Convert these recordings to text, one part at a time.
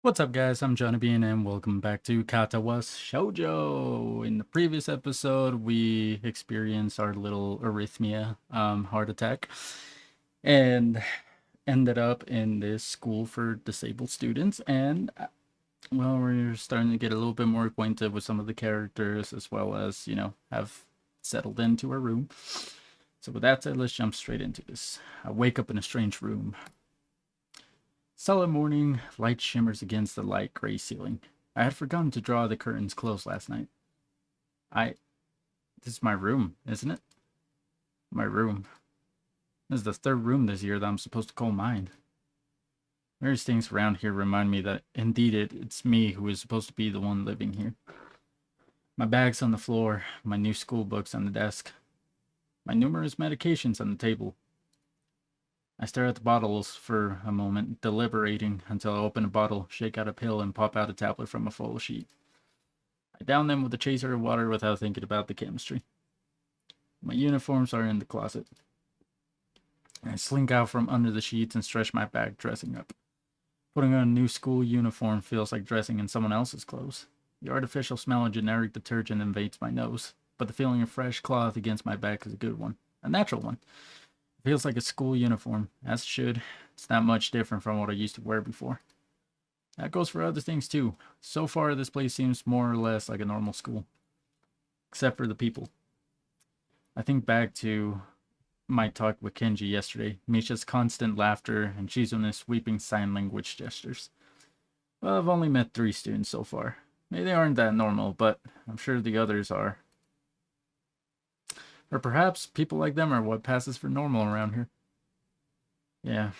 What's up, guys? I'm Johnny Bean, and welcome back to Katawa's Shoujo. In the previous episode, we experienced our little arrhythmia heart attack and ended up in this school for disabled students. And, well, we're starting to get a little bit more acquainted with some of the characters as well as, have settled into our room. So, with that said, let's jump straight into this. I wake up in a strange room. Solid morning, light shimmers against the light gray ceiling. I had forgotten to draw the curtains closed last night. This is my room, isn't it? My room. This is the third room this year that I'm supposed to call mine. Various things around here remind me that indeed it's me who is supposed to be the one living here. My bag's on the floor, my new school books on the desk, my numerous medications on the table. I stare at the bottles for a moment, deliberating until I open a bottle, shake out a pill, and pop out a tablet from a full sheet. I down them with a chaser of water without thinking about the chemistry. My uniforms are in the closet. I slink out from under the sheets and stretch my back, dressing up. Putting on a new school uniform feels like dressing in someone else's clothes. The artificial smell of generic detergent invades my nose, but the feeling of fresh cloth against my back is a good one, a natural one. Feels like a school uniform, as it should. It's not much different from what I used to wear before. That goes for other things too. So far, this place seems more or less like a normal school. Except for the people. I think back to my talk with Kenji yesterday, Misha's constant laughter, and Shizune's sweeping sign language gestures. Well, I've only met 3 students so far. Maybe they aren't that normal, but I'm sure the others are. Or perhaps people like them are what passes for normal around here. Yeah,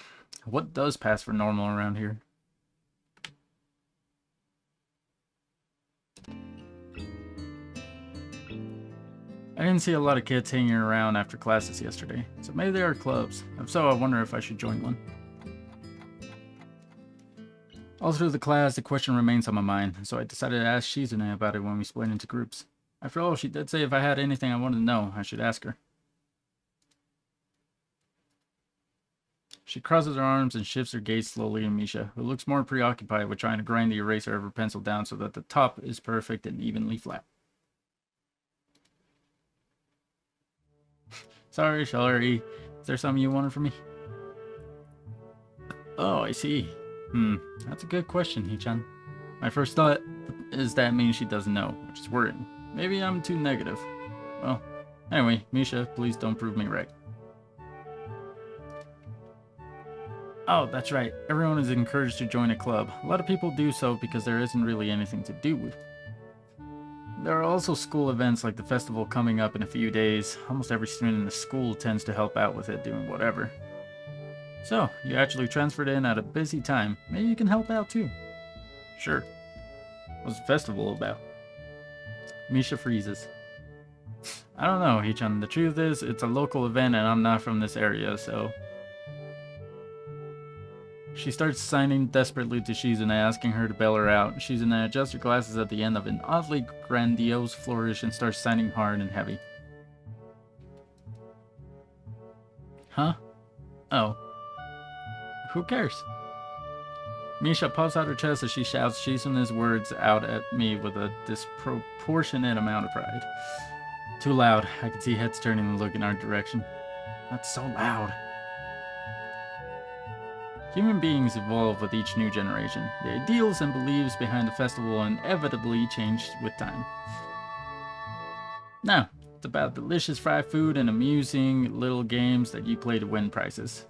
what does pass for normal around here? I didn't see a lot of kids hanging around after classes yesterday, so maybe there are clubs. If so, I wonder if I should join one. All through the class, the question remains on my mind, so I decided to ask Shizune about it when we split into groups. After all, she did say if I had anything I wanted to know, I should ask her. She crosses her arms and shifts her gaze slowly at Misha, who looks more preoccupied with trying to grind the eraser of her pencil down so that the top is perfect and evenly flat. Sorry. Is there something you wanted from me? Oh, I see. That's a good question, Hichan. My first thought is that means she doesn't know, which is worrying. Maybe I'm too negative. Well, anyway, Misha, please don't prove me right. Oh, that's right. Everyone is encouraged to join a club. A lot of people do so because there isn't really anything to do. There are also school events like the festival coming up in a few days. Almost every student in the school tends to help out with it, doing whatever. So, you actually transferred in at a busy time. Maybe you can help out too. Sure. What's the festival about? Misha freezes. I don't know, Hichan. The truth is, it's a local event and I'm not from this area, so... She starts signing desperately to Shizune, asking her to bail her out. Shizune adjusts her glasses at the end of an oddly grandiose flourish and starts signing hard and heavy. Huh? Oh. Who cares? Misha puffs out her chest as she shouts Shizune's words out at me with a disproportionate amount of pride. Too loud. I can see heads turning and look in our direction. That's so loud. Human beings evolve with each new generation. The ideals and beliefs behind the festival inevitably change with time. Now, it's about delicious fried food and amusing little games that you play to win prizes.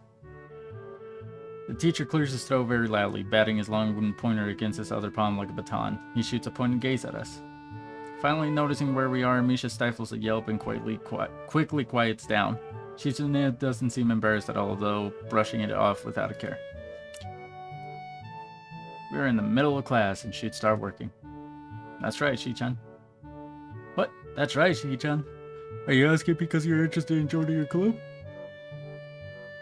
The teacher clears his throat very loudly, batting his long wooden pointer against his other palm like a baton. He shoots a pointed gaze at us. Finally noticing where we are, Misha stifles a yelp and quickly quiets down. Shizune doesn't seem embarrassed at all, though brushing it off without a care. We're in the middle of class and should start working. That's right, Shi-chan. What? That's right, Shi-chan. Are you asking because you're interested in joining your club?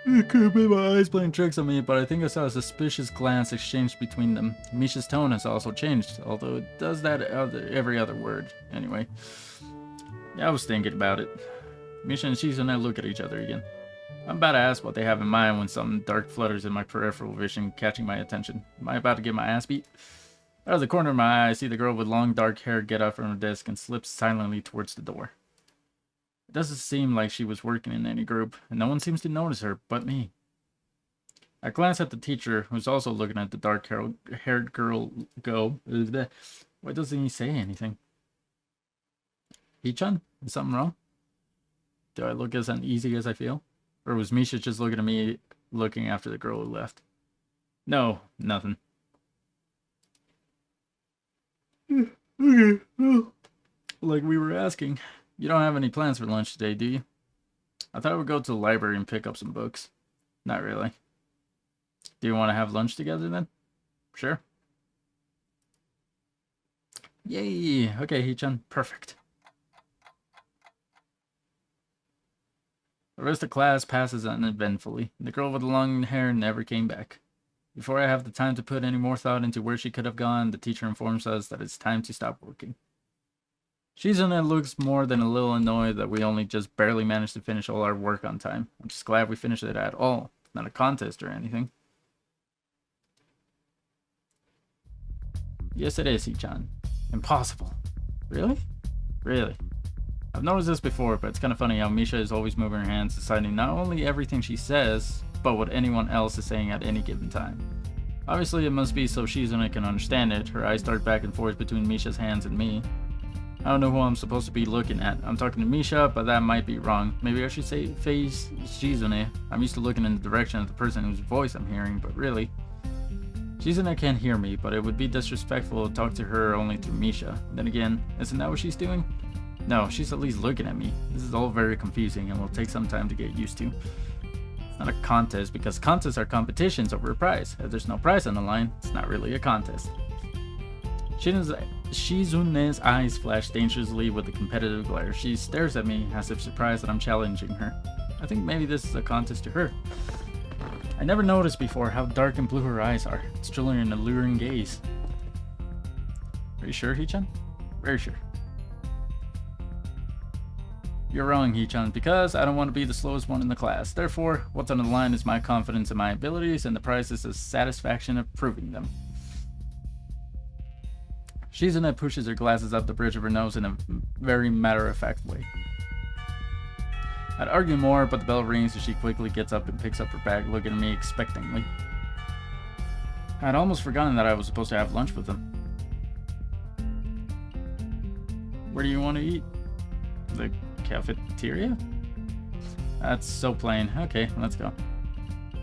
It could have been my eyes playing tricks on me, but I think I saw a suspicious glance exchanged between them. Misha's tone has also changed, although it does that every other word. Anyway, yeah, I was thinking about it. Misha and Shizune look at each other again. I'm about to ask what they have in mind when something dark flutters in my peripheral vision, catching my attention. Am I about to get my ass beat? Out of the corner of my eye, I see the girl with long dark hair get up from her desk and slip silently towards the door. It doesn't seem like she was working in any group, and no one seems to notice her but me. I glance at the teacher, who's also looking at the dark-haired girl go. Why doesn't he say anything? Hee-chan, is something wrong? Do I look as uneasy as I feel? Or was Misha just looking at me, looking after the girl who left? No, nothing. Okay, well, like we were asking, you don't have any plans for lunch today, do you? I thought I would go to the library and pick up some books. Not really. Do you want to have lunch together then? Sure. Yay! Okay, Hee-chan, perfect. The rest of class passes uneventfully. The girl with the long hair never came back. Before I have the time to put any more thought into where she could have gone, the teacher informs us that it's time to stop working. Shizune looks more than a little annoyed that we only just barely managed to finish all our work on time. I'm just glad we finished it at all. It's not a contest or anything. Yes, it is, Hee-chan. Impossible. Really? Really. I've noticed this before, but it's kind of funny how Misha is always moving her hands, deciding not only everything she says, but what anyone else is saying at any given time. Obviously, it must be so Shizune can understand it. Her eyes dart back and forth between Misha's hands and me. I don't know who I'm supposed to be looking at. I'm talking to Misha, but that might be wrong. Maybe I should say face Shizune. I'm used to looking in the direction of the person whose voice I'm hearing, but really. Shizune can't hear me, but it would be disrespectful to talk to her only through Misha. Then again, isn't that what she's doing? No, she's at least looking at me. This is all very confusing and will take some time to get used to. It's not a contest because contests are competitions over a prize. If there's no prize on the line, it's not really a contest. Shizune's eyes flash dangerously with a competitive glare. She stares at me as if surprised that I'm challenging her. I think maybe this is a contest to her. I never noticed before how dark and blue her eyes are. It's truly an alluring gaze. Are you sure, Hee-chan? Very sure. You're wrong, Hee-chan, because I don't want to be the slowest one in the class. Therefore, what's on the line is my confidence in my abilities, and the prize is the satisfaction of proving them. Shizune pushes her glasses up the bridge of her nose in a very matter-of-fact way. I'd argue more, but the bell rings and she quickly gets up and picks up her bag, looking at me expectantly. I'd almost forgotten that I was supposed to have lunch with them. Where do you want to eat? The cafeteria? That's so plain. Okay, let's go.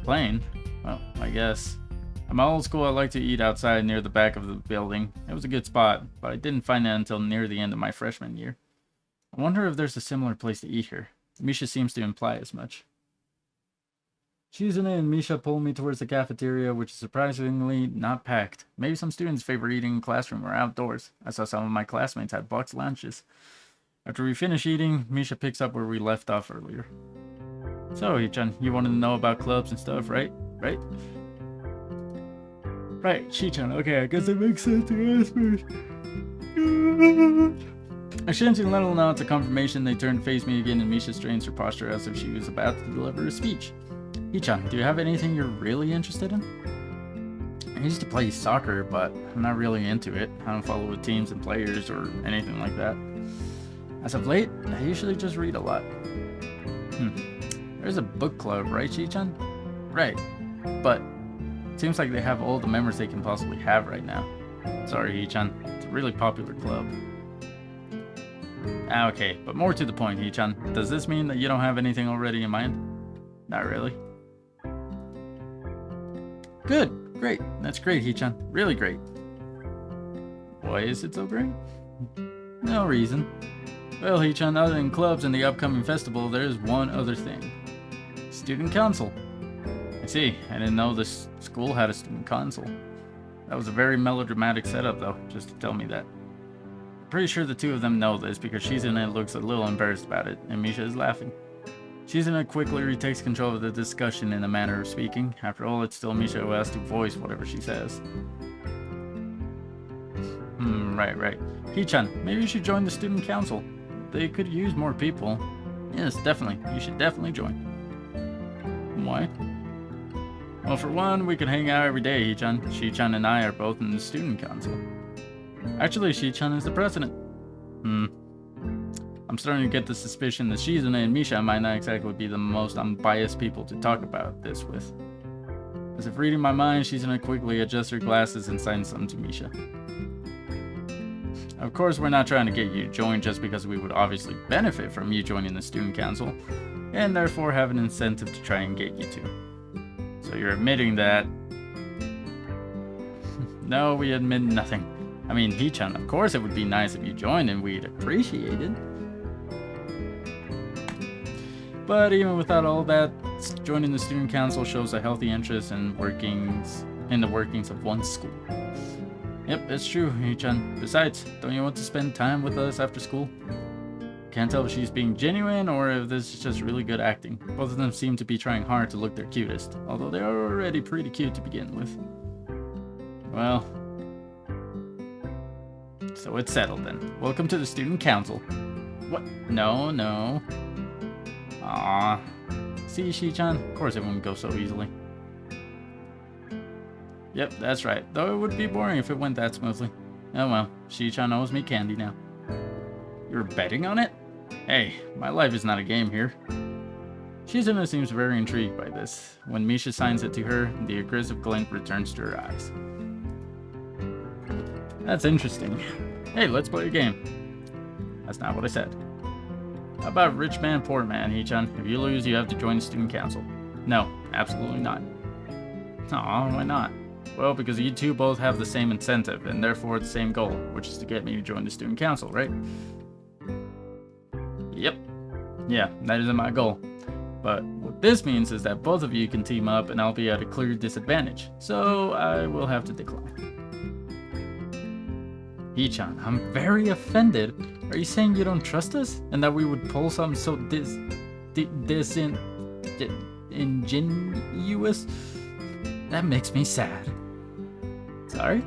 Plain? Well, I guess. At my old school, I like to eat outside near the back of the building. It was a good spot, but I didn't find it until near the end of my freshman year. I wonder if there's a similar place to eat here. Misha seems to imply as much. Shizune and Misha pull me towards the cafeteria, which is surprisingly not packed. Maybe some students favor eating in classroom or outdoors. I saw some of my classmates had boxed lunches. After we finish eating, Misha picks up where we left off earlier. So, Hee-chan, you wanted to know about clubs and stuff, right? Right, Shi-chan. Okay, I guess it makes sense to ask first. Exchanging a little nod to confirmation, they turn to face me again, and Misha strains her posture as if she was about to deliver a speech. Hee-chan, do you have anything you're really interested in? I used to play soccer, but I'm not really into it. I don't follow with teams and players or anything like that. As of late, I usually just read a lot. There's a book club, right, Shi-chan? Right, but it seems like they have all the members they can possibly have right now. Sorry, Hee-chan, it's a really popular club. Okay, but more to the point, Hee-chan. Does this mean that you don't have anything already in mind? Not really. Good, great. That's great, Hee-chan. Really great. Why is it so great? No reason. Well, Hee-chan, other than clubs and the upcoming festival, there's one other thing. Student council. I see. I didn't know this school had a student council. That was a very melodramatic setup, though, just to tell me that. I'm pretty sure the two of them know this because Shizune looks a little embarrassed about it, and Misha is laughing. Shizune quickly retakes control of the discussion in a manner of speaking. After all, it's still Misha who has to voice whatever she says. Right. Hee-chan, maybe you should join the student council. They could use more people. Yes, definitely. You should definitely join. why. Well, for one, we can hang out every day, Hee-chan. Shi-chan and I are both in the student council. Actually, Shi-chan is the president. I'm starting to get the suspicion that Shizune and Misha might not exactly be the most unbiased people to talk about this with. As if reading my mind, Shizune quickly adjusts her glasses and signs something to Misha. Of course, we're not trying to get you to join just because we would obviously benefit from you joining the student council, and therefore have an incentive to try and get you to. So you're admitting that... No, we admit nothing. I mean, Hee-chan, of course it would be nice if you joined and we'd appreciate it. But even without all that, joining the student council shows a healthy interest in the workings of one's school. Yep, it's true, Hee-chan. Besides, don't you want to spend time with us after school? Can't tell if she's being genuine or if this is just really good acting. Both of them seem to be trying hard to look their cutest, although they are already pretty cute to begin with. Well, so it's settled then. Welcome to the student council. What? No. Aww. See, Shi-chan? Of course it wouldn't go so easily. Yep, that's right. Though it would be boring if it went that smoothly. Oh well, Shi-chan owes me candy now. You're betting on it? Hey, my life is not a game here. Shizune seems very intrigued by this. When Misha signs it to her, the aggressive glint returns to her eyes. That's interesting. Hey, let's play a game. That's not what I said. How about rich man, poor man, Hee-chan? If you lose, you have to join the student council. No, absolutely not. Aw, why not? Well, because you two both have the same incentive, and therefore the same goal, which is to get me to join the student council, right? Yep. Yeah, that is my goal. But what this means is that both of you can team up, and I'll be at a clear disadvantage. So I will have to decline. Hee-chan, I'm very offended. Are you saying you don't trust us? And that we would pull something so disingenuous? That makes me sad. Sorry?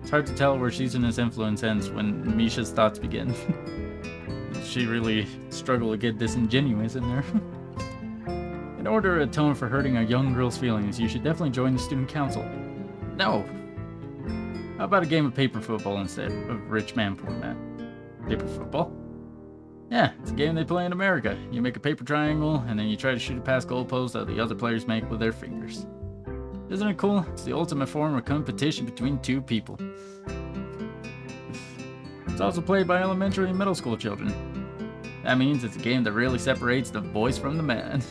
It's hard to tell where Shizune's influence ends when Misha's thoughts begin. She really struggled to get disingenuous in there. In order to atone for hurting a young girl's feelings, you should definitely join the student council. No. How about a game of paper football instead of rich man, poor man? Paper football? Yeah, it's a game they play in America. You make a paper triangle, and then you try to shoot it past goalposts that the other players make with their fingers. Isn't it cool? It's the ultimate form of competition between two people. It's also played by elementary and middle school children. That means it's a game that really separates the boys from the men.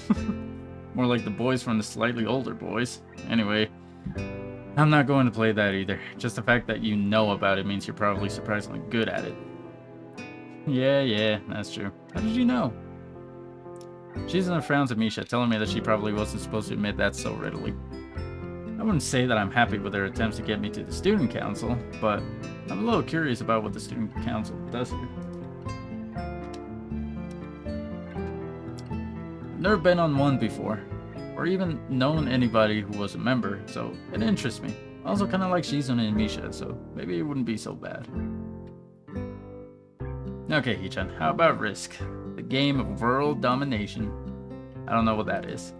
More like the boys from the slightly older boys. Anyway, I'm not going to play that either. Just the fact that you know about it means you're probably surprisingly good at it. Yeah, that's true. How did you know? Shizune frowns at Misha, telling me that she probably wasn't supposed to admit that so readily. I wouldn't say that I'm happy with her attempts to get me to the student council, but I'm a little curious about what the student council does here. I've never been on one before, or even known anybody who was a member, so it interests me. I also kind of like Shizune and Misha, so maybe it wouldn't be so bad. Okay, Hee-chan, how about Risk? The game of world domination. I don't know what that is.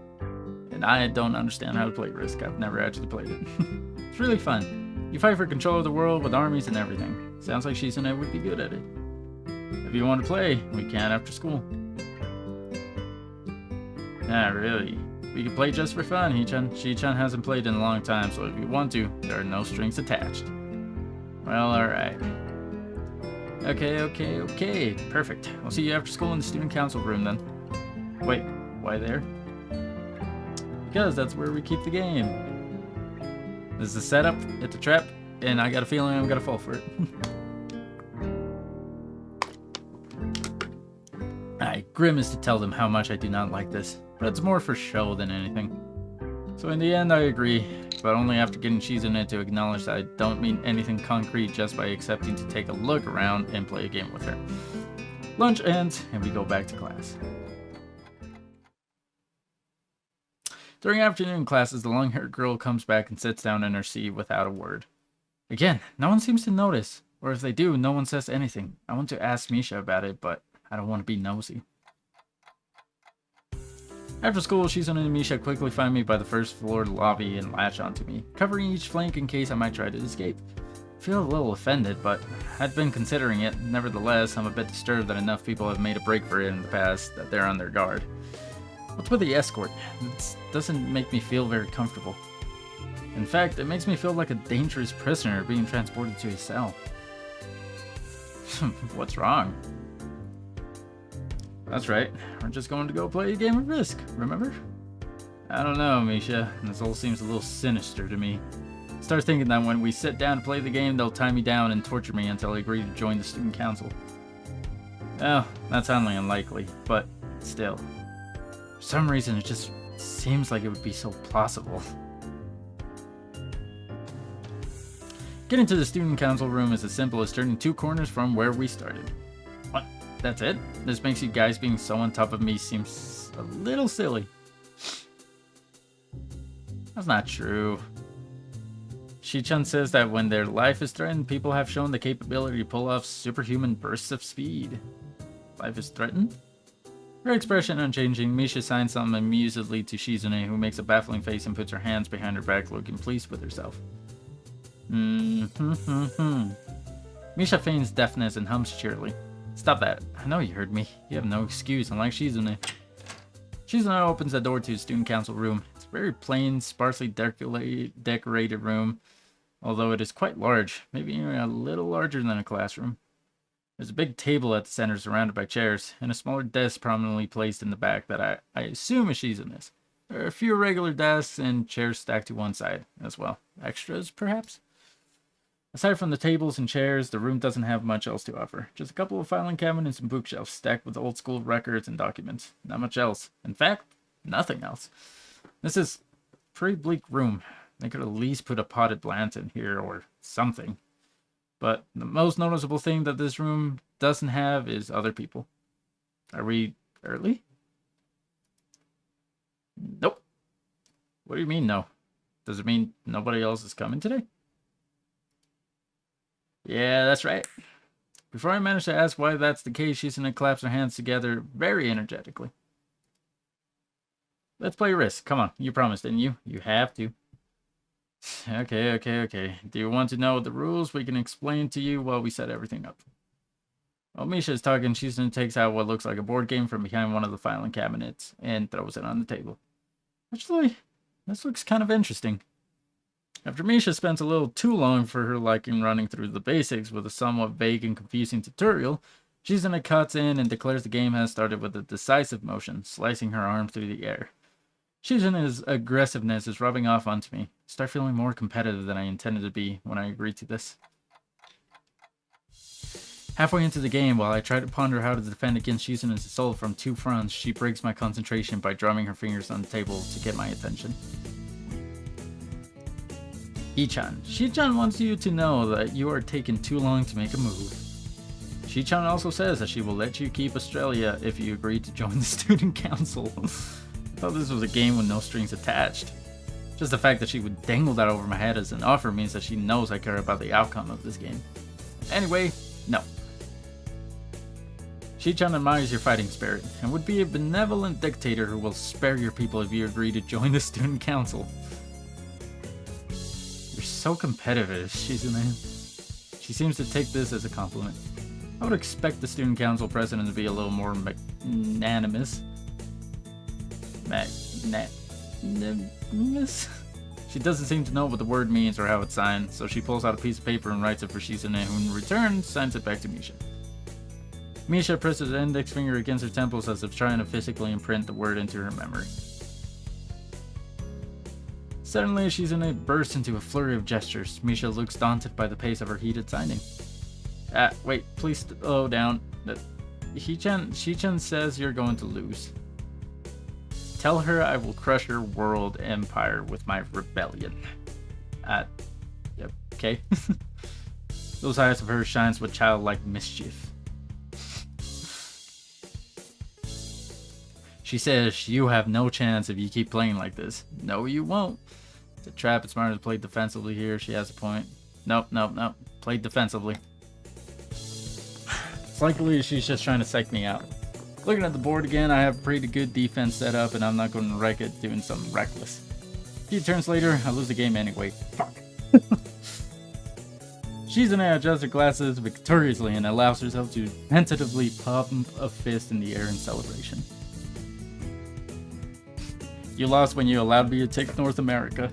And I don't understand how to play Risk. I've never actually played it. It's really fun. You fight for control of the world with armies and everything. Sounds like Shizune would be good at it. If you want to play, we can after school. Nah, really. We can play just for fun, Hee-chan. Shi-chan hasn't played in a long time, so if you want to, there are no strings attached. Well, alright. Okay. Perfect. I'll see you after school in the student council room then. Wait, why there? Because that's where we keep the game. This is the setup, it's a trap, and I got a feeling I'm gonna fall for it. I grimace to tell them how much I do not like this, but it's more for show than anything. So in the end I agree, but only after getting Shizune to acknowledge that I don't mean anything concrete just by accepting to take a look around and play a game with her. Lunch ends, and we go back to class. During afternoon classes, the long-haired girl comes back and sits down in her seat without a word. Again, no one seems to notice, or if they do, no one says anything. I want to ask Misha about it, but I don't want to be nosy. After school, Shizune and Misha quickly find me by the first floor lobby and latch onto me, covering each flank in case I might try to escape. I feel a little offended, but I'd been considering it. Nevertheless, I'm a bit disturbed that enough people have made a break for it in the past that they're on their guard. What's with the escort? It doesn't make me feel very comfortable. In fact, it makes me feel like a dangerous prisoner being transported to a cell. What's wrong? That's right, we're just going to go play a game of Risk, remember? I don't know, Misha. This all seems a little sinister to me. Start thinking that when we sit down to play the game, they'll tie me down and torture me until I agree to join the student council. Well, that's only unlikely, but still. For some reason, it just seems like it would be so plausible. Getting to the student council room is as simple as turning 2 corners from where we started. What? That's it? This makes you guys being so on top of me seems a little silly. That's not true. Shi-chan says that when their life is threatened, people have shown the capability to pull off superhuman bursts of speed. Life is threatened? Her expression unchanging, Misha signs something amusedly to Shizune, who makes a baffling face and puts her hands behind her back, looking pleased with herself. Misha feigns deafness and hums cheerily. Stop that. I know you heard me. You have no excuse, unlike Shizune. Shizune opens the door to the student council room. It's a very plain, sparsely decorated room, although it is quite large, maybe even a little larger than a classroom. There's a big table at the center surrounded by chairs, and a smaller desk prominently placed in the back that I assume is Shizune's. There are a few regular desks and chairs stacked to one side as well. Extras, perhaps? Aside from the tables and chairs, the room doesn't have much else to offer. Just a couple of filing cabinets and bookshelves stacked with old school records and documents. Not much else. In fact, nothing else. This is a pretty bleak room. They could at least put a potted plant in here or something. But the most noticeable thing that this room doesn't have is other people. Are we early? Nope. What do you mean, no? Does it mean nobody else is coming today? Yeah, that's right. Before I manage to ask why that's the case, Shizune claps her hands together very energetically. Let's play Risk. Come on, you promised, didn't you? You have to. Okay. Do you want to know the rules? We can explain to you while we set everything up. While Misha is talking, Shizune takes out what looks like a board game from behind one of the filing cabinets and throws it on the table. Actually, this looks kind of interesting. After Misha spends a little too long for her liking running through the basics with a somewhat vague and confusing tutorial, Shizune cuts in and declares the game has started with a decisive motion, slicing her arm through the air. Shizune's aggressiveness is rubbing off onto me. I start feeling more competitive than I intended to be when I agreed to this. Halfway into the game, while I try to ponder how to defend against Shizune's assault from 2 fronts, she breaks my concentration by drumming her fingers on the table to get my attention. Shi-chan. Shi-chan wants you to know that you are taking too long to make a move. Shi-chan also says that she will let you keep Australia if you agree to join the student council. I thought this was a game with no strings attached. Just the fact that she would dangle that over my head as an offer means that she knows I care about the outcome of this game. Anyway, no. Shi-chan admires your fighting spirit and would be a benevolent dictator who will spare your people if you agree to join the student council. So competitive, Shizune. She seems to take this as a compliment. I would expect the student council president to be a little more magnanimous. Magnanimous? She doesn't seem to know what the word means or how it's signed, so she pulls out a piece of paper and writes it for Shizune, who in return signs it back to Misha. Misha presses her index finger against her temples as if trying to physically imprint the word into her memory. Suddenly, Shizune bursts into a flurry of gestures. Misha looks daunted by the pace of her heated signing. Wait, please slow down. Shi-chan says you're going to lose. Tell her I will crush her world empire with my rebellion. Yep, okay. Those eyes of hers shines with childlike mischief. She says you have no chance if you keep playing like this. No, you won't. It's a trap. It's smarter to play defensively here. She has a point. Nope. Play defensively. It's likely she's just trying to psych me out. Looking at the board again, I have pretty good defense set up, and I'm not going to wreck it doing something reckless. A few turns later, I lose the game anyway. Fuck. Shizune adjusts her glasses victoriously and allows herself to tentatively pump a fist in the air in celebration. You lost when you allowed me to take North America.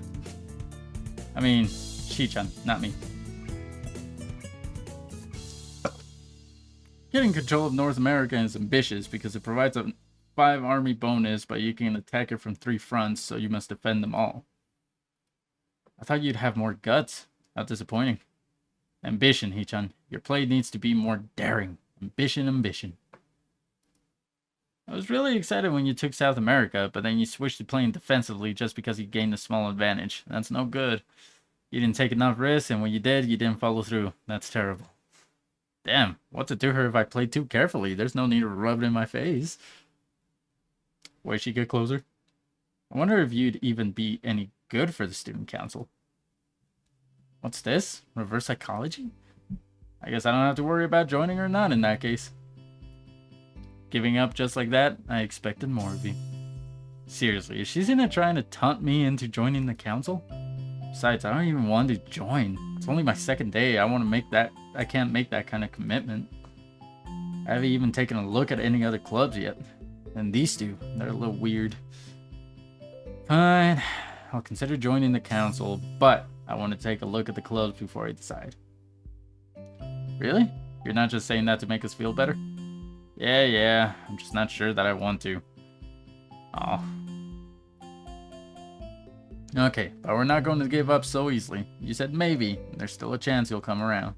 I mean, Shi-chan, not me. Getting control of North America is ambitious because it provides a 5 army bonus, but you can attack it from 3 fronts, so you must defend them all. I thought you'd have more guts. How disappointing. Ambition, Hee-chan. Your play needs to be more daring. Ambition, ambition. I was really excited when you took South America, but then you switched to playing defensively just because you gained a small advantage. That's no good. You didn't take enough risks, and when you did, you didn't follow through. That's terrible. Damn, what to do her if I played too carefully? There's no need to rub it in my face. Wait, she get closer? I wonder if you'd even be any good for the student council. What's this? Reverse psychology? I guess I don't have to worry about joining or not in that case. Giving up just like that? I expected more of you. Seriously, is Shizune trying to taunt me into joining the council? Besides, I don't even want to join. It's only my second day. I can't make that kind of commitment. I haven't even taken a look at any other clubs yet. And these two, they're a little weird. Fine, I'll consider joining the council, but I want to take a look at the clubs before I decide. Really? You're not just saying that to make us feel better? Yeah, I'm just not sure that I want to. Oh. Okay, but we're not going to give up so easily. You said maybe. There's still a chance you'll come around.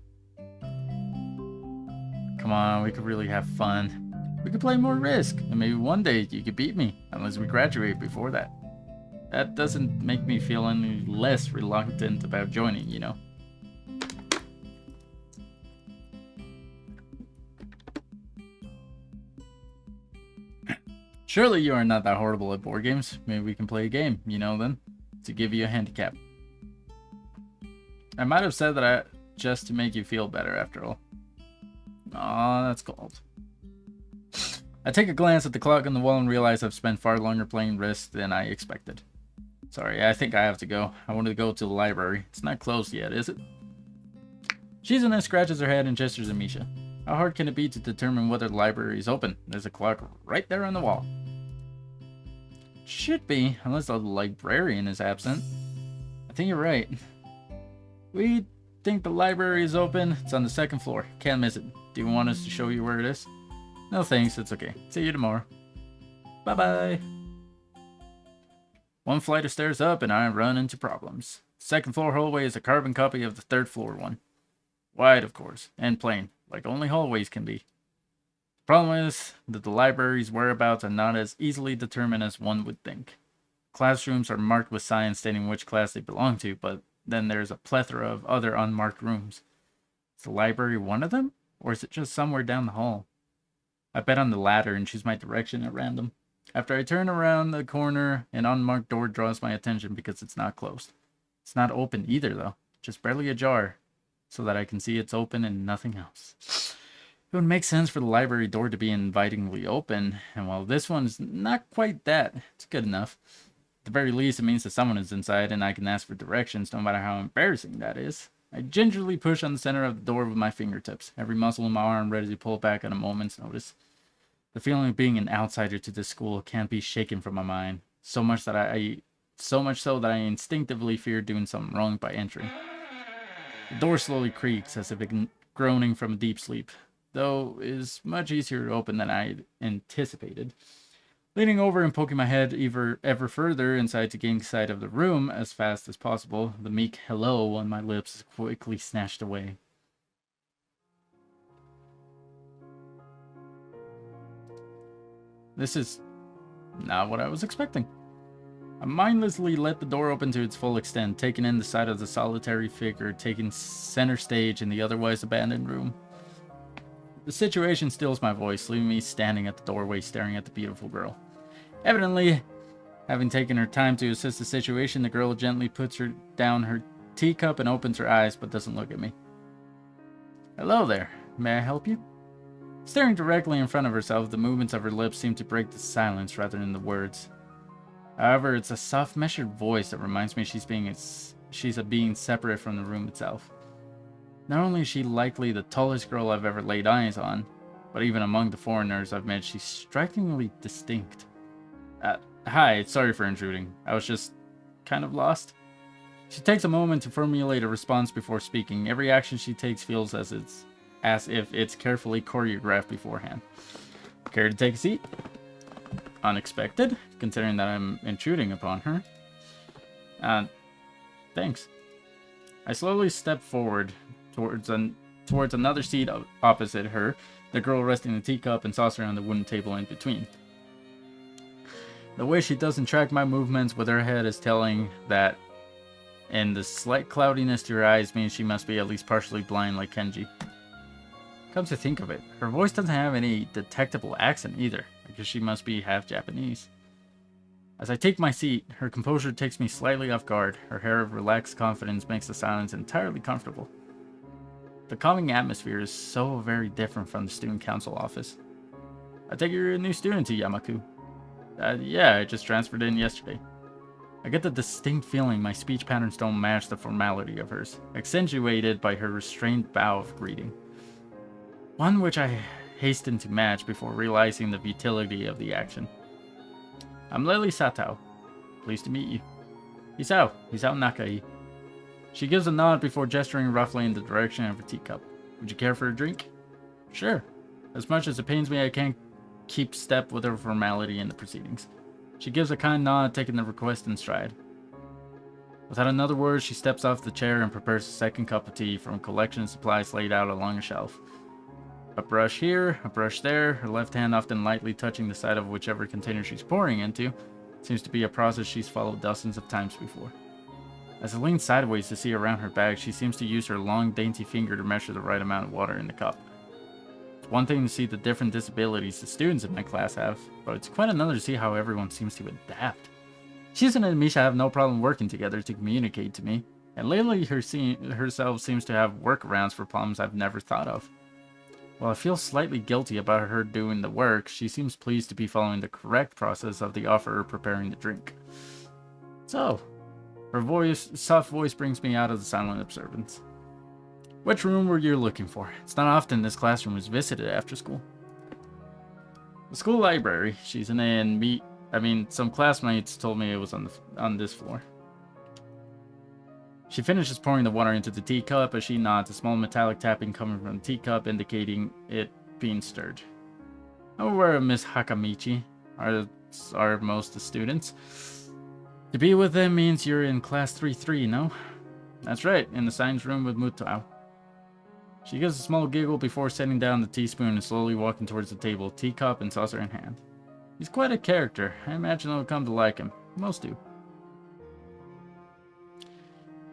Come on, we could really have fun. We could play more Risk, and maybe one day you could beat me, unless we graduate before that. That doesn't make me feel any less reluctant about joining, you know? Surely you are not that horrible at board games. Maybe we can play a game, you know, then? To give you a handicap. I might have said that just to make you feel better, after all. Aw, that's cold. I take a glance at the clock on the wall and realize I've spent far longer playing Risk than I expected. Sorry, I think I have to go. I wanted to go to the library. It's not closed yet, is it? Shizune scratches her head and gestures at Misha. How hard can it be to determine whether the library is open? There's a clock right there on the wall. Should be, unless the librarian is absent. I think you're right. We think the library is open. It's on the 2nd floor. Can't miss it. Do you want us to show you where it is? No thanks, it's okay. See you tomorrow. Bye-bye. One flight of stairs up and I run into problems. 2nd floor hallway is a carbon copy of the 3rd floor one. Wide, of course, and plain, like only hallways can be. The problem is that the library's whereabouts are not as easily determined as one would think. Classrooms are marked with signs stating which class they belong to, but then there's a plethora of other unmarked rooms. Is the library one of them, or is it just somewhere down the hall? I bet on the latter and choose my direction at random. After I turn around the corner, an unmarked door draws my attention because it's not closed. It's not open either, though, just barely ajar, so that I can see it's open and nothing else. It would make sense for the library door to be invitingly open, and while this one's not quite that, it's good enough. At the very least, it means that someone is inside and I can ask for directions, no matter how embarrassing that is. I gingerly push on the center of the door with my fingertips, every muscle in my arm ready to pull back at a moment's notice. The feeling of being an outsider to this school can't be shaken from my mind, so much so that I instinctively fear doing something wrong by entering. The door slowly creaks as if groaning from a deep sleep, though is much easier to open than I anticipated. Leaning over and poking my head ever further inside to gain sight of the room as fast as possible, the meek hello on my lips is quickly snatched away. This is not what I was expecting. I mindlessly let the door open to its full extent, taking in the sight of the solitary figure taking center stage in the otherwise abandoned room. The situation stills my voice, leaving me standing at the doorway staring at the beautiful girl. Evidently, having taken her time to assess the situation, the girl gently puts down her teacup and opens her eyes, but doesn't look at me. Hello there. May I help you? Staring directly in front of herself, the movements of her lips seem to break the silence rather than the words. However, it's a soft, measured voice that reminds me she's a being separate from the room itself. Not only is she likely the tallest girl I've ever laid eyes on, but even among the foreigners I've met, she's strikingly distinct. Hi, sorry for intruding. I was just kind of lost. She takes a moment to formulate a response before speaking. Every action she takes feels as if it's carefully choreographed beforehand. Care to take a seat? Unexpected, considering that I'm intruding upon her. Thanks. I slowly step forward towards another seat opposite her, the girl resting the teacup and saucer on the wooden table in between. The way she doesn't track my movements with her head is telling that, and the slight cloudiness to her eyes means she must be at least partially blind like Kenji. Come to think of it, her voice doesn't have any detectable accent either, because she must be half Japanese. As I take my seat, her composure takes me slightly off guard. Her air of relaxed confidence makes the silence entirely comfortable. The calming atmosphere is so very different from the student council office. I take you're a new student to Yamaku. Yeah, I just transferred in yesterday. I get the distinct feeling my speech patterns don't match the formality of hers, accentuated by her restrained bow of greeting. One which I hasten to match before realizing the futility of the action. I'm Lily Satao. Pleased to meet you. Hisao Nakai. She gives a nod before gesturing roughly in the direction of her teacup. Would you care for a drink? Sure. As much as it pains me, I can't keep step with her formality in the proceedings. She gives a kind nod, taking the request in stride. Without another word, she steps off the chair and prepares a second cup of tea from a collection of supplies laid out along a shelf. A brush here, a brush there, her left hand often lightly touching the side of whichever container she's pouring into. Seems to be a process she's followed dozens of times before. As I lean sideways to see around her bag, she seems to use her long, dainty finger to measure the right amount of water in the cup. It's one thing to see the different disabilities the students in my class have, but it's quite another to see how everyone seems to adapt. Shizen and Misha have no problem working together to communicate to me, and Lily herself seems to have workarounds for problems I've never thought of. While I feel slightly guilty about her doing the work, she seems pleased to be following the correct process of the offerer preparing the drink. So, her soft voice brings me out of the silent observance. Which room were you looking for? It's not often this classroom is visited after school. The school library. She's in A and some classmates told me it was on this floor. She finishes pouring the water into the teacup as she nods, a small metallic tapping coming from the teacup indicating it being stirred. I'm aware of Miss Hakamichi, are most of the students. To be with them means you're in class 3-3, no? That's right, in the science room with Mutao. She gives a small giggle before setting down the teaspoon and slowly walking towards the table, teacup and saucer in hand. He's quite a character. I imagine I'll come to like him. Most do.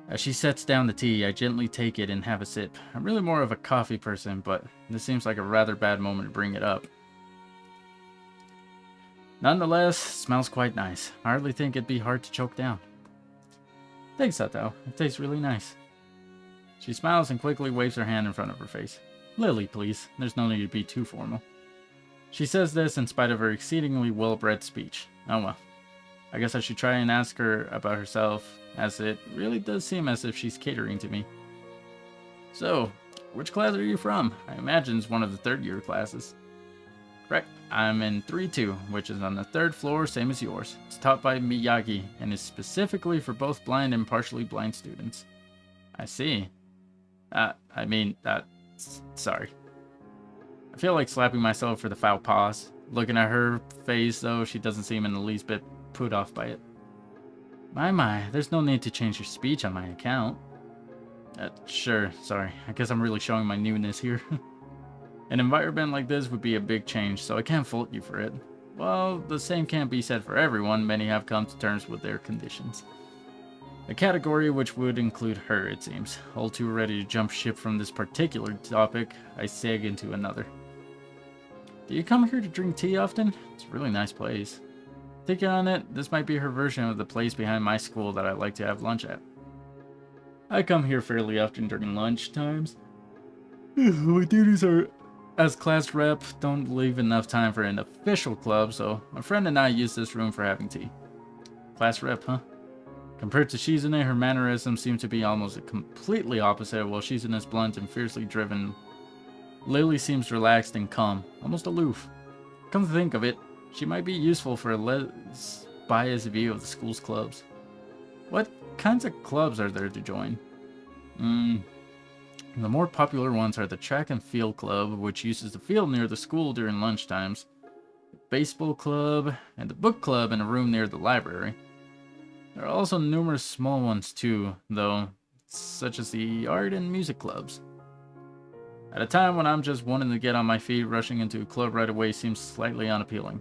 As she sets down the tea, I gently take it and have a sip. I'm really more of a coffee person, but this seems like a rather bad moment to bring it up. Nonetheless, smells quite nice. I hardly think it'd be hard to choke down. Thanks, Sato. It tastes really nice. She smiles and quickly waves her hand in front of her face. Lily, please. There's no need to be too formal. She says this in spite of her exceedingly well-bred speech. Oh well. I guess I should try and ask her about herself, as it really does seem as if she's catering to me. So, which class are you from? I imagine it's one of the third-year classes. Correct. I'm in 3-2, which is on the third floor, same as yours. It's taught by Miyagi, and is specifically for both blind and partially blind students. I see. Sorry. I feel like slapping myself for the foul pause. Looking at her face, though, she doesn't seem in the least bit put off by it. My, there's no need to change your speech on my account. Sure, sorry. I guess I'm really showing my newness here. An environment like this would be a big change, so I can't fault you for it. Well, the same can't be said for everyone. Many have come to terms with their conditions. A category which would include her, it seems. All too ready to jump ship from this particular topic, I seg into another. Do you come here to drink tea often? It's a really nice place. Thinking on it, this might be her version of the place behind my school that I like to have lunch at. I come here fairly often during lunch times. My duties are As class rep, don't leave enough time for an official club, so my friend and I use this room for having tea. Class rep, huh? Compared to Shizune, her mannerisms seem to be almost completely opposite, while Shizune is blunt and fiercely driven. Lily seems relaxed and calm, almost aloof. Come to think of it, she might be useful for a less biased view of the school's clubs. What kinds of clubs are there to join? The more popular ones are the track and field club, which uses the field near the school during lunchtimes, the baseball club, and the book club in a room near the library. There are also numerous small ones too, though, such as the art and music clubs. At a time when I'm just wanting to get on my feet, rushing into a club right away seems slightly unappealing.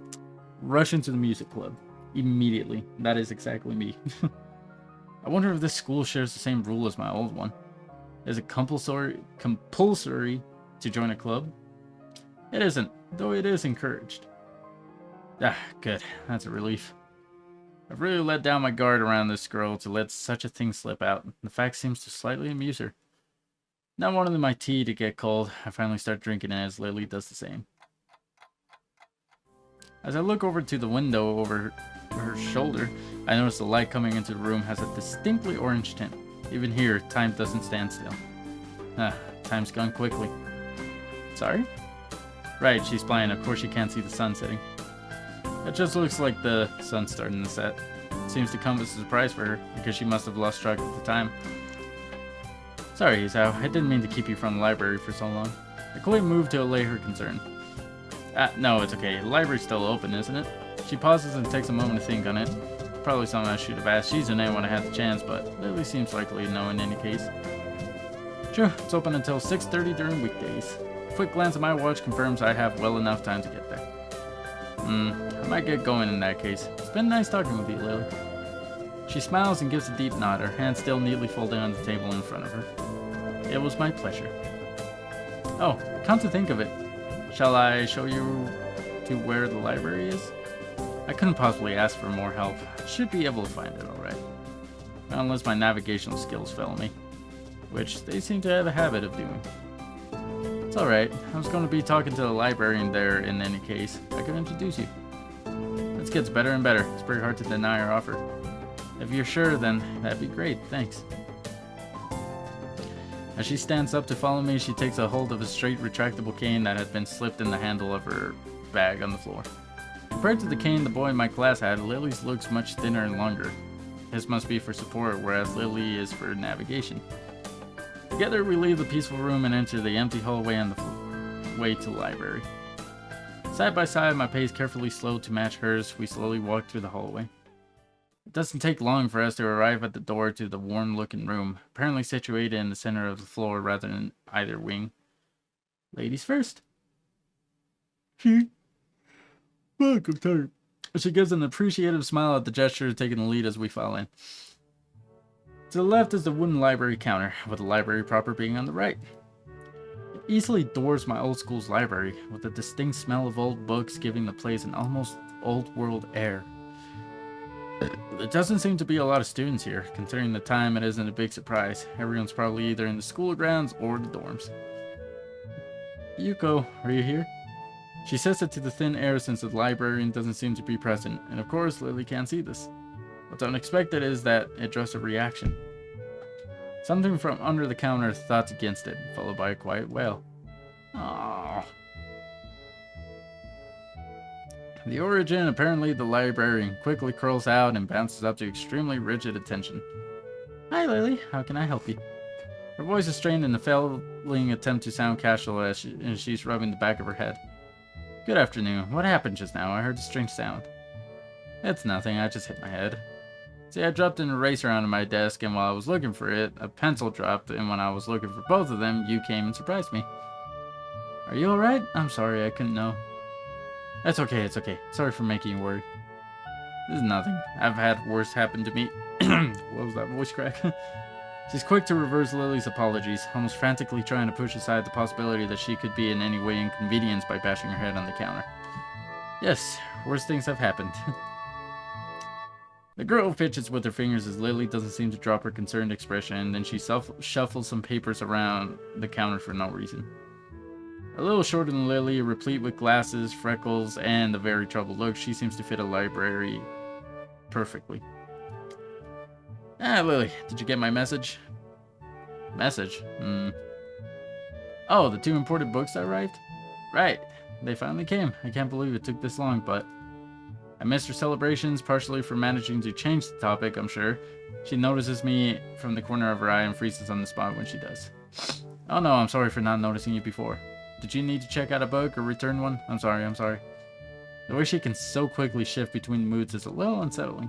Rush into the music club. Immediately. That is exactly me. I wonder if this school shares the same rule as my old one. Is it compulsory to join a club? It isn't, though it is encouraged. Ah, good. That's a relief. I've really let down my guard around this girl to let such a thing slip out. The fact seems to slightly amuse her. Not wanting my tea to get cold, I finally start drinking it as Lily does the same. As I look over to the window over her shoulder, I notice the light coming into the room has a distinctly orange tint. Even here, time doesn't stand still. Time's gone quickly. Sorry? Right, she's blind. Of course she can't see the sun setting. It just looks like the sun's starting to set. It seems to come as a surprise for her, because she must have lost track of the time. Sorry, Isao. I didn't mean to keep you from the library for so long. I quickly moved to allay her concern. No, it's okay. The library's still open, isn't it? She pauses and takes a moment to think on it. Probably something I should have asked Shizune when I had the chance, but Lily seems likely to know in any case. Sure, it's open until 6:30 during weekdays. A quick glance at my watch confirms I have well enough time to get there. I might get going in that case. It's been nice talking with you, Lily. She smiles and gives a deep nod, her hand still neatly folded on the table in front of her. It was my pleasure. Oh, come to think of it, shall I show you to where the library is? I couldn't possibly ask for more help. I should be able to find it alright. Unless my navigational skills fail me, which they seem to have a habit of doing. It's alright. I was going to be talking to the librarian there in any case. I could introduce you. This gets better and better. It's pretty hard to deny her offer. If you're sure, then that'd be great. Thanks. As she stands up to follow me, she takes a hold of a straight retractable cane that had been slipped in the handle of her bag on the floor. Compared to the cane the boy in my class had, Lily's looks much thinner and longer. His must be for support, whereas Lily is for navigation. Together we leave the peaceful room and enter the empty hallway on the way to the library. Side by side, my pace carefully slowed to match hers, we slowly walk through the hallway. It doesn't take long for us to arrive at the door to the warm-looking room, apparently situated in the center of the floor rather than either wing. Ladies first. Fuck, I'm tired. She gives an appreciative smile at the gesture, taking the lead as we file in. To the left is the wooden library counter, with the library proper being on the right. It easily dwarfs my old school's library, with a distinct smell of old books giving the place an almost old-world air. There doesn't seem to be a lot of students here. Considering the time, it isn't a big surprise. Everyone's probably either in the school grounds or the dorms. Yuko, are you here? She says it to the thin air since the librarian doesn't seem to be present, and of course Lily can't see this. What's unexpected is that it draws a reaction. Something from under the counter thuds against it, followed by a quiet wail. Aww. The origin, apparently the librarian, quickly curls out and bounces up to extremely rigid attention. Hi Lily, how can I help you? Her voice is strained in a failing attempt to sound casual as she's rubbing the back of her head. Good afternoon. What happened just now? I heard a strange sound. It's nothing, I just hit my head. See, I dropped an eraser onto my desk, and while I was looking for it, a pencil dropped, and when I was looking for both of them, you came and surprised me. Are you alright? I'm sorry, I couldn't know. It's okay, it's okay. Sorry for making you worry. This is nothing. I've had worse happen to me. What was that voice crack? She's quick to reverse Lily's apologies, almost frantically trying to push aside the possibility that she could be in any way inconvenienced by bashing her head on the counter. Yes, worse things have happened. The girl fidgets with her fingers as Lily doesn't seem to drop her concerned expression, and then she shuffles some papers around the counter for no reason. A little shorter than Lily, replete with glasses, freckles, and a very troubled look, she seems to fit a library perfectly. Ah, Lily, did you get my message? Message? Oh, the 2 imported books that arrived? Right, they finally came. I can't believe it took this long, but I missed her celebrations, partially for managing to change the topic, I'm sure. She notices me from the corner of her eye and freezes on the spot when she does. Oh no, I'm sorry for not noticing you before. Did you need to check out a book or return one? I'm sorry. The way she can so quickly shift between moods is a little unsettling.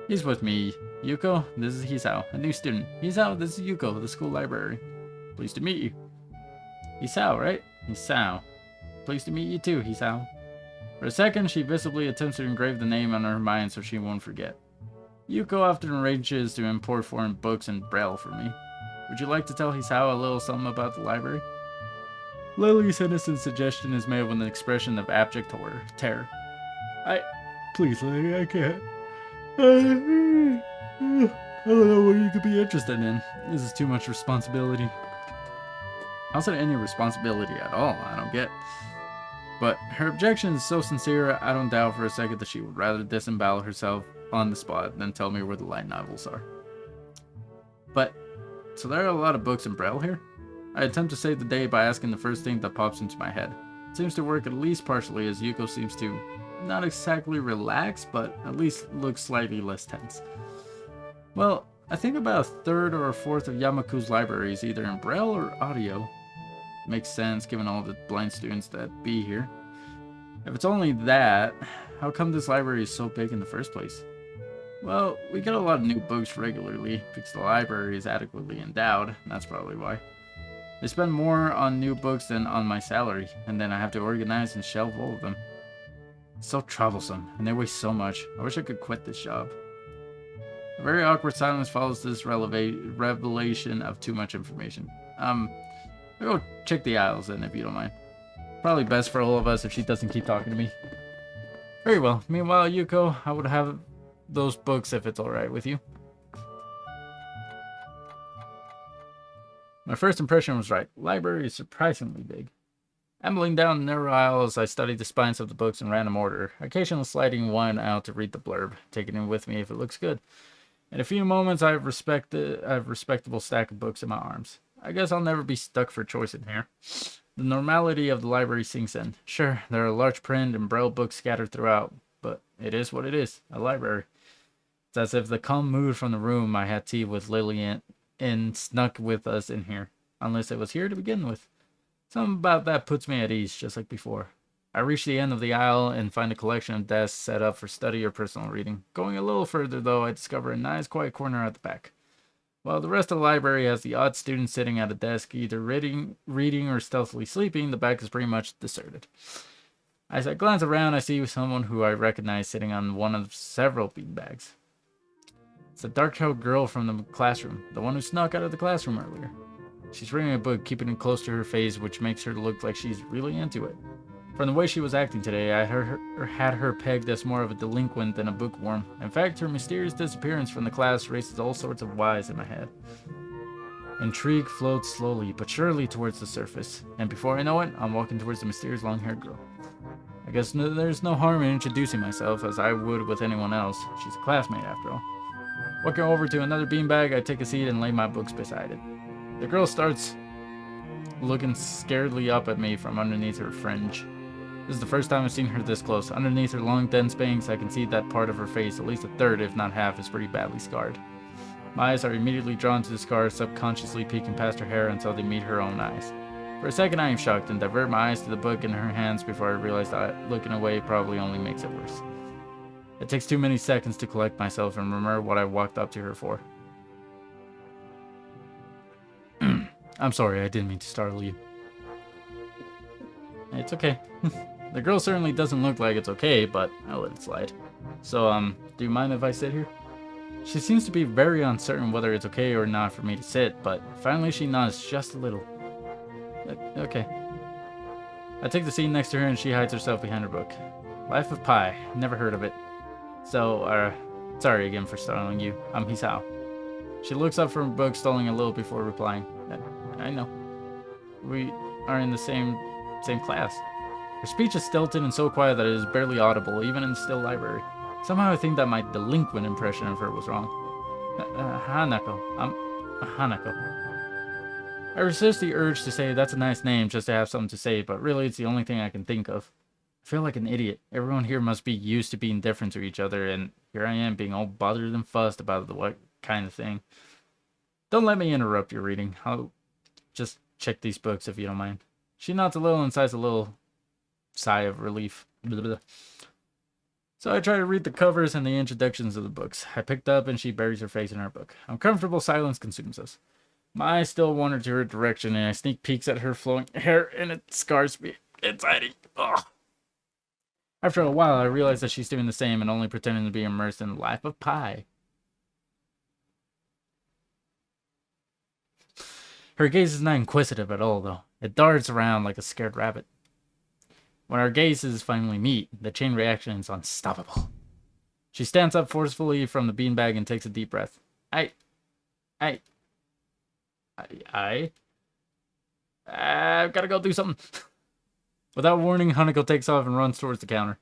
He's with me. Yuko, this is Hisao, a new student. Hisao, this is Yuko, the school library. Pleased to meet you. Hisao, right? Hisao. Pleased to meet you too, Hisao. For a second, she visibly attempts to engrave the name on her mind so she won't forget. Yuko often arranges to import foreign books in Braille for me. Would you like to tell Hisao a little something about the library? Lily's innocent suggestion is made with an expression of abject terror. Please, Lily, I can't. I don't know what you could be interested in. This is too much responsibility. How's it any responsibility at all? I don't get. But her objection is so sincere, I don't doubt for a second that she would rather disembowel herself on the spot than tell me where the light novels are. But, so there are a lot of books in Braille here? I attempt to save the day by asking the first thing that pops into my head. It seems to work at least partially, as Yuko seems to not exactly relax, but at least look slightly less tense. Well, I think about a third or a fourth of Yamaku's library is either in Braille or audio. Makes sense given all the blind students that be here. If it's only that, how come this library is so big in the first place? Well, we get a lot of new books regularly because the library is adequately endowed, and that's probably why. They spend more on new books than on my salary, and then I have to organize and shelve all of them. It's so troublesome, and they waste so much. I wish I could quit this job. A very awkward silence follows this revelation of too much information. I'll go check the aisles then, if you don't mind. Probably best for all of us if she doesn't keep talking to me. Very well. Meanwhile, Yuko, I would have those books if it's alright with you. My first impression was right. The library is surprisingly big. Ambling down the narrow aisles, I studied the spines of the books in random order, occasionally sliding one out to read the blurb, taking it with me if it looks good. In a few moments, I have a respectable stack of books in my arms. I guess I'll never be stuck for choice in here. The normality of the library sinks in. Sure, there are large print and Braille books scattered throughout, but it is what it is, a library. It's as if the calm mood from the room I had tea with Lily in snuck with us in here, unless it was here to begin with. Something about that puts me at ease, just like before. I reach the end of the aisle and find a collection of desks set up for study or personal reading. Going a little further, though, I discover a nice quiet corner at the back. While the rest of the library has the odd student sitting at a desk, either reading or stealthily sleeping, the back is pretty much deserted. As I glance around, I see someone who I recognize sitting on one of several beanbags. It's a dark-haired girl from the classroom, the one who snuck out of the classroom earlier. She's reading a book, keeping it close to her face, which makes her look like she's really into it. From the way she was acting today, I had her pegged as more of a delinquent than a bookworm. In fact, her mysterious disappearance from the class raises all sorts of whys in my head. Intrigue floats slowly but surely towards the surface, and before I know it, I'm walking towards the mysterious long-haired girl. I guess there's no harm in introducing myself, as I would with anyone else. She's a classmate, after all. Walking over to another beanbag, I take a seat and lay my books beside it. The girl starts looking scaredly up at me from underneath her fringe. This is the first time I've seen her this close. Underneath her long, dense bangs, I can see that part of her face, at least a third, if not half, is pretty badly scarred. My eyes are immediately drawn to the scars, subconsciously peeking past her hair until they meet her own eyes. For a second, I am shocked and divert my eyes to the book in her hands before I realize that looking away probably only makes it worse. It takes too many seconds to collect myself and remember what I walked up to her for. I'm sorry, I didn't mean to startle you. It's okay. The girl certainly doesn't look like it's okay, but I'll let it slide. So, do you mind if I sit here? She seems to be very uncertain whether it's okay or not for me to sit, but finally she nods just a little. Okay. I take the seat next to her and she hides herself behind her book. Life of Pi. Never heard of it. So, sorry again for startling you. I'm Hisao. She looks up from her book, stalling a little before replying. I know. are in the same class. Her speech is stilted and so quiet that it is barely audible, even in the still library. Somehow I think that my delinquent impression of her was wrong. Hanako. Hanako. I resist the urge to say that's a nice name just to have something to say, but really it's the only thing I can think of. I feel like an idiot. Everyone here must be used to being different to each other, and here I am being all bothered and fussed about the what kind of thing. Don't let me interrupt your reading. I'll just check these books if you don't mind. She nods a little and sighs a little sigh of relief. Blah, blah. So I try to read the covers and the introductions of the books. I picked up and she buries her face in her book. Uncomfortable silence consumes us. My eyes still wander to her direction and I sneak peeks at her flowing hair and it scars me. Anxiety. Ugh. After a while I realize that she's doing the same and only pretending to be immersed in the life of Pi. Her gaze is not inquisitive at all though. It darts around like a scared rabbit. When our gazes finally meet, the chain reaction is unstoppable. She stands up forcefully from the beanbag and takes a deep breath. I've gotta go do something. Without warning, Hanako takes off and runs towards the counter.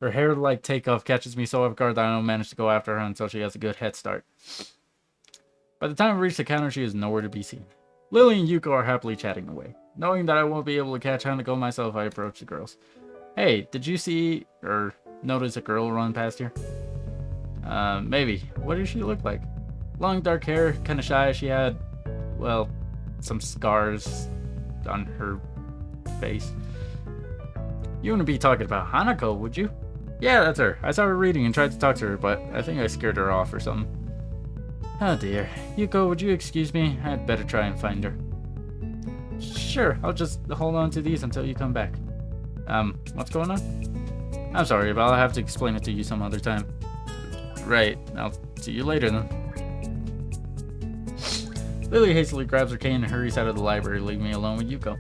Her hair-like takeoff catches me so off guard that I don't manage to go after her until she has a good head start. By the time we reach the counter, she is nowhere to be seen. Lily and Yuko are happily chatting away. Knowing that I won't be able to catch Hanako myself, I approach the girls. Hey, did you see or notice a girl run past here? Maybe. What does she look like? Long dark hair, kinda shy. She had, well, some scars on her face. You wouldn't be talking about Hanako, would you? Yeah, that's her. I saw her reading and tried to talk to her, but I think I scared her off or something. Oh dear. Yuko, would you excuse me? I'd better try and find her. Sure, I'll just hold on to these until you come back. What's going on? I'm sorry, but I'll have to explain it to you some other time. Right, I'll see you later then. Lily hastily grabs her cane and hurries out of the library, leaving me alone with Yuko.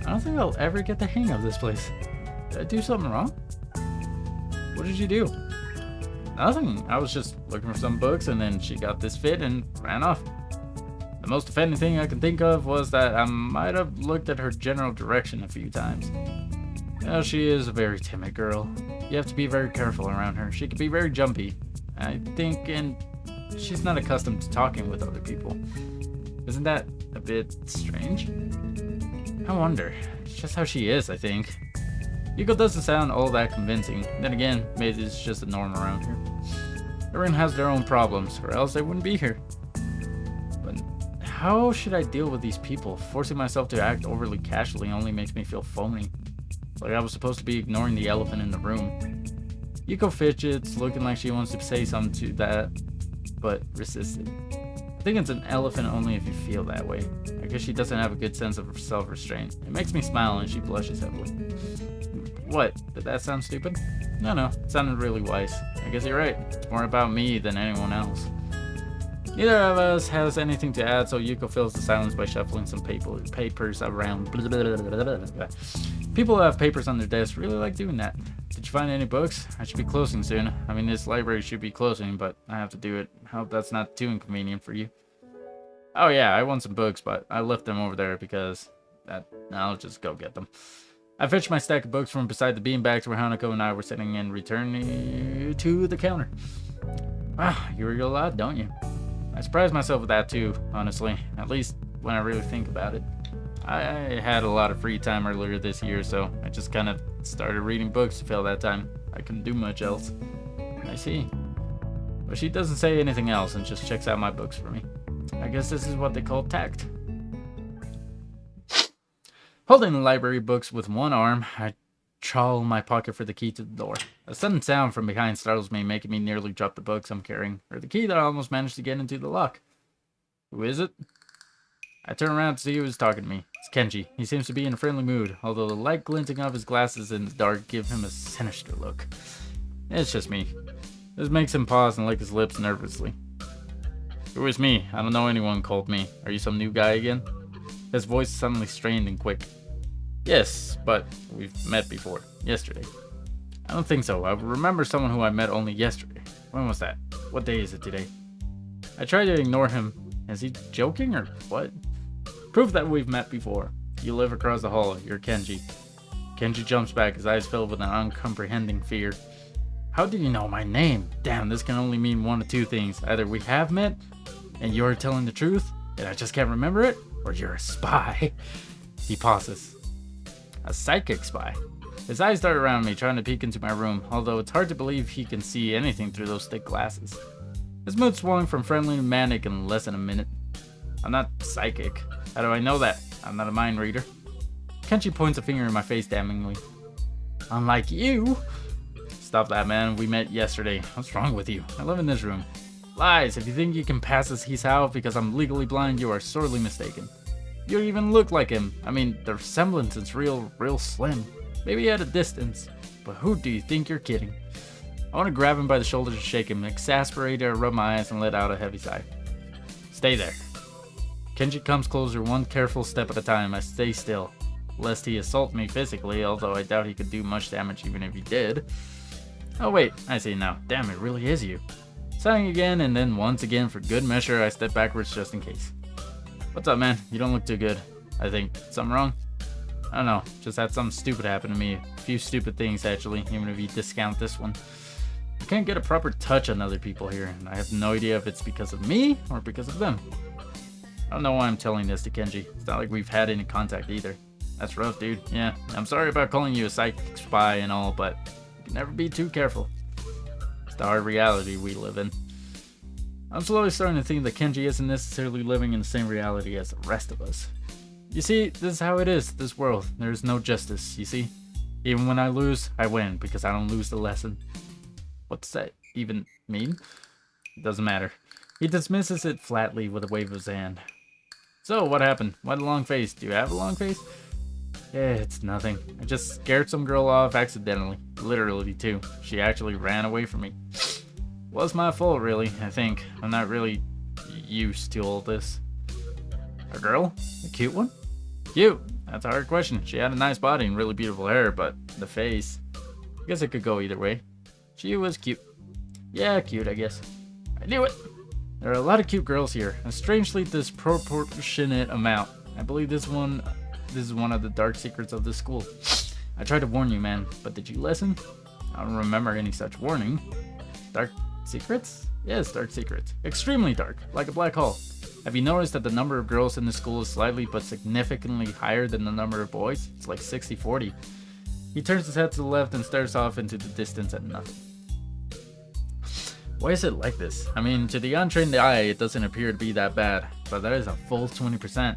I don't think I'll ever get the hang of this place. Did I do something wrong? What did you do? Nothing. I was just looking for some books and then she got this fit and ran off. The most offending thing I can think of was that I might have looked at her general direction a few times. Well, she is a very timid girl. You have to be very careful around her. She can be very jumpy, I think, and she's not accustomed to talking with other people. Isn't that a bit strange? I wonder. It's just how she is, I think. Yuko doesn't sound all that convincing. Then again, maybe it's just a norm around here. Everyone has their own problems, or else they wouldn't be here. But how should I deal with these people? Forcing myself to act overly casually only makes me feel phony. Like I was supposed to be ignoring the elephant in the room. Yuko fidgets, looking like she wants to say something to that, but resisted. I think it's an elephant only if you feel that way. I guess she doesn't have a good sense of self-restraint. It makes me smile and she blushes heavily. What? Did that sound stupid? No, it sounded really wise. I guess you're right. It's more about me than anyone else. Neither of us has anything to add, so Yuko fills the silence by shuffling some papers around. People who have papers on their desks really like doing that. Did you find any books? I should be closing soon. I mean, this library should be closing, but I have to do it. I hope that's not too inconvenient for you. Oh yeah, I want some books, but I left them over there because I'll just go get them. I fetched my stack of books from beside the beanbags where Hanako and I were sitting and returned to the counter. Wow, you read a lot, don't you? I surprised myself with that too, honestly. At least when I really think about it. I had a lot of free time earlier this year, so I just kind of started reading books to fill that time. I couldn't do much else. I see. But she doesn't say anything else and just checks out my books for me. I guess this is what they call tact. Holding the library books with one arm, I trawl my pocket for the key to the door. A sudden sound from behind startles me, making me nearly drop the books I'm carrying, or the key that I almost managed to get into the lock. Who is it? I turn around to see who is talking to me. It's Kenji. He seems to be in a friendly mood, although the light glinting of his glasses in the dark give him a sinister look. It's just me. This makes him pause and lick his lips nervously. Who is me? I don't know anyone called me. Are you some new guy again? His voice suddenly strained and quick. Yes, but we've met before. Yesterday. I don't think so. I remember someone who I met only yesterday. When was that? What day is it today? I try to ignore him. Is he joking or what? Proof that we've met before. You live across the hall. You're Kenji. Kenji jumps back, his eyes filled with an uncomprehending fear. How do you know my name? Damn, this can only mean one of two things. Either we have met, and you're telling the truth, and I just can't remember it, or you're a spy. He pauses. A psychic spy. His eyes dart around me, trying to peek into my room, although it's hard to believe he can see anything through those thick glasses. His mood swung from friendly to manic in less than a minute. I'm not psychic. How do I know that? I'm not a mind reader. Kenji points a finger in my face damningly. Unlike you. Stop that, man. We met yesterday. What's wrong with you? I live in this room. Lies. If you think you can pass as Hisao because I'm legally blind, you are sorely mistaken. You don't even look like him. I mean, the resemblance is real slim. Maybe at a distance. But who do you think you're kidding? I want to grab him by the shoulders and shake him, exasperated, I rub my eyes and let out a heavy sigh. Stay there. Kenji comes closer one careful step at a time. I stay still, lest he assault me physically, although I doubt he could do much damage even if he did. Oh wait, I see now. Damn, it really is you. Sighing again, and then once again for good measure, I step backwards just in case. What's up, man? You don't look too good. I think. Something wrong? I don't know. Just had something stupid happen to me. A few stupid things, actually, even if you discount this one. I can't get a proper touch on other people here, and I have no idea if it's because of me or because of them. I don't know why I'm telling this to Kenji. It's not like we've had any contact either. That's rough, dude. Yeah, I'm sorry about calling you a psychic spy and all, but you can never be too careful. It's the hard reality we live in. I'm slowly starting to think that Kenji isn't necessarily living in the same reality as the rest of us. You see, this is how it is, this world. There's no justice, you see? Even when I lose, I win, because I don't lose the lesson. What's that even mean? It doesn't matter. He dismisses it flatly with a wave of his hand. So, what happened? Why the long face? Do you have a long face? Yeah, it's nothing. I just scared some girl off accidentally. Literally, too. She actually ran away from me. Was my fault, really, I think. I'm not really used to all this. A girl? A cute one? Cute. That's a hard question. She had a nice body and really beautiful hair, but the face... I guess it could go either way. She was cute. Yeah, cute, I guess. I knew it! There are a lot of cute girls here, a strangely disproportionate amount. I believe this is one of the dark secrets of this school. I tried to warn you, man, but did you listen? I don't remember any such warning. Dark secrets? Yes, dark secrets. Extremely dark, like a black hole. Have you noticed that the number of girls in the school is slightly but significantly higher than the number of boys? It's like 60-40. He turns his head to the left and stares off into the distance at nothing. Why is it like this? I mean, to the untrained eye, it doesn't appear to be that bad, but that is a full 20%.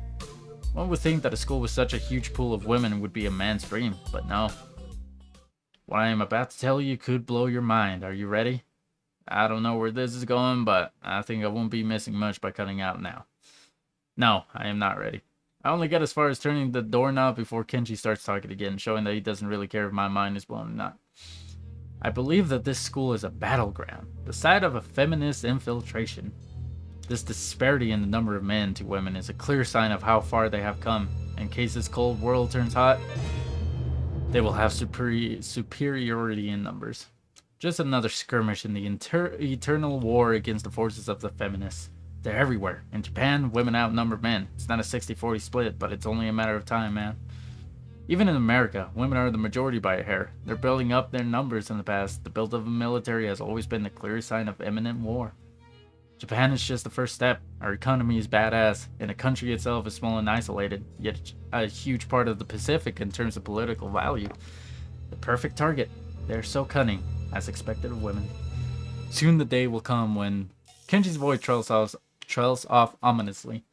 One would think that a school with such a huge pool of women would be a man's dream, but no. What I am about to tell you could blow your mind. Are you ready? I don't know where this is going, but I think I won't be missing much by cutting out now. No, I am not ready. I only get as far as turning the doorknob before Kenji starts talking again, showing that he doesn't really care if my mind is blown or not. I believe that this school is a battleground, the site of a feminist infiltration. This disparity in the number of men to women is a clear sign of how far they have come. In case this cold world turns hot, they will have superiority in numbers. Just another skirmish in the eternal war against the forces of the feminists. They're everywhere. In Japan, women outnumber men. It's not a 60-40 split, but it's only a matter of time, man. Even in America, women are the majority by a hair. They're building up their numbers in the past. The build of a military has always been the clear sign of imminent war. Japan is just the first step. Our economy is badass, and the country itself is small and isolated, yet a huge part of the Pacific in terms of political value. The perfect target. They're so cunning, as expected of women. Soon the day will come when... Kenji's voice trails off ominously.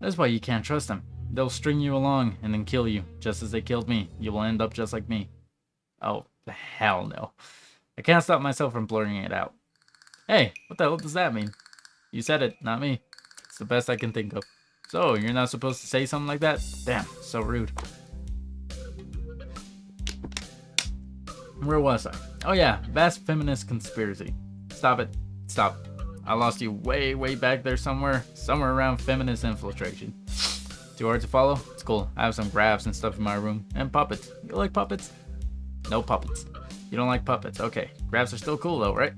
That's why you can't trust them. They'll string you along and then kill you, just as they killed me. You will end up just like me. Oh, hell no. I can't stop myself from blurting it out. Hey, what the hell does that mean? You said it, not me. It's the best I can think of. So, you're not supposed to say something like that? Damn, so rude. Where was I? Oh yeah, vast feminist conspiracy. Stop it. Stop. I lost you way back there somewhere around feminist infiltration. Too hard to follow? It's cool. I have some graphs and stuff in my room. And puppets. You like puppets? No puppets. You don't like puppets. Okay. Graphs are still cool though, right?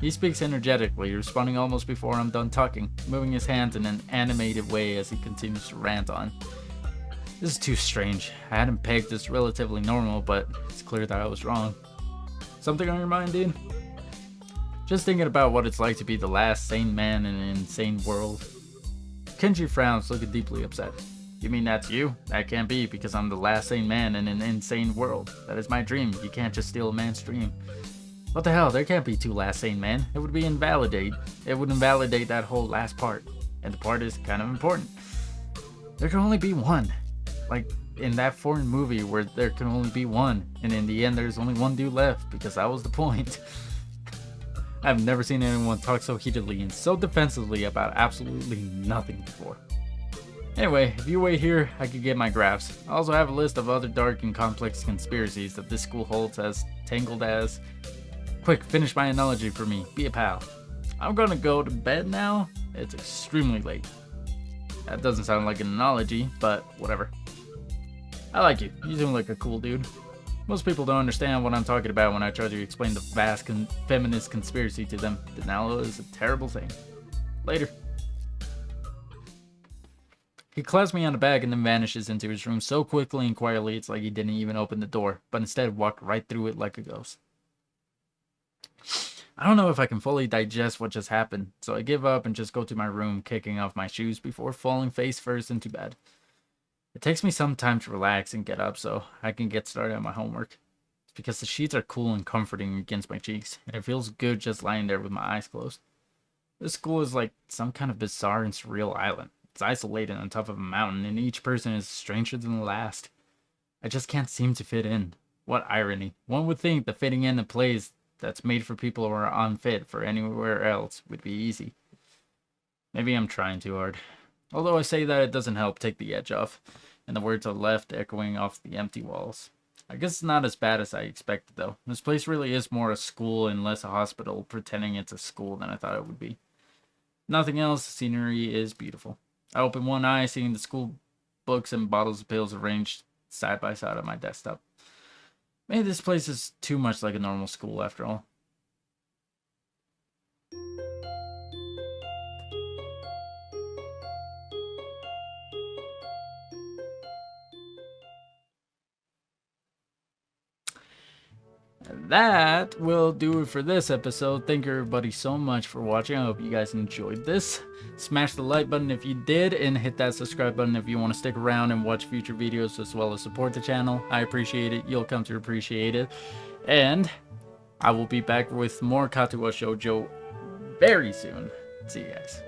He speaks energetically, responding almost before I'm done talking, moving his hands in an animated way as he continues to rant on. This is too strange. I hadn't pegged this relatively normal, but it's clear that I was wrong. Something on your mind, dude? Just thinking about what it's like to be the last sane man in an insane world. Kenji frowns, looking deeply upset. You mean that's you? That can't be, because I'm the last sane man in an insane world. That is my dream. You can't just steal a man's dream. What the hell? There can't be two last sane men. It would be invalidate. It would invalidate that whole last part. And the part is kind of important. There can only be one. Like in that foreign movie where there can only be one. And in the end, there's only one dude left, because that was the point. I've never seen anyone talk so heatedly and so defensively about absolutely nothing before. Anyway, if you wait here, I could get my graphs. I also have a list of other dark and complex conspiracies that this school holds as tangled as... Quick, finish my analogy for me. Be a pal. I'm gonna go to bed now. It's extremely late. That doesn't sound like an analogy, but whatever. I like you. You seem like a cool dude. Most people don't understand what I'm talking about when I try to explain the vast feminist conspiracy to them. Denial is a terrible thing. Later. He claps me on the back and then vanishes into his room so quickly and quietly it's like he didn't even open the door, but instead walked right through it like a ghost. I don't know if I can fully digest what just happened, so I give up and just go to my room, kicking off my shoes before falling face first into bed. It takes me some time to relax and get up so I can get started on my homework. It's because the sheets are cool and comforting against my cheeks, and it feels good just lying there with my eyes closed. This school is like some kind of bizarre and surreal island. It's isolated on top of a mountain, and each person is stranger than the last. I just can't seem to fit in. What irony. One would think that fitting in a place that's made for people who are unfit for anywhere else would be easy. Maybe I'm trying too hard. Although I say that, it doesn't help take the edge off, and the words are left echoing off the empty walls. I guess it's not as bad as I expected, though. This place really is more a school and less a hospital, pretending it's a school than I thought it would be. Nothing else, the scenery is beautiful. I open one eye, seeing the school books and bottles of pills arranged side by side on my desktop. Maybe this place is too much like a normal school after all. That will do it for this episode. Thank you everybody so much for watching. I hope you guys enjoyed this. Smash the like button if you did, and hit that subscribe button if you want to stick around and watch future videos as well as support the channel. I appreciate it. You'll come to appreciate it. And I will be back with more Katawa Shoujo very soon. See you guys.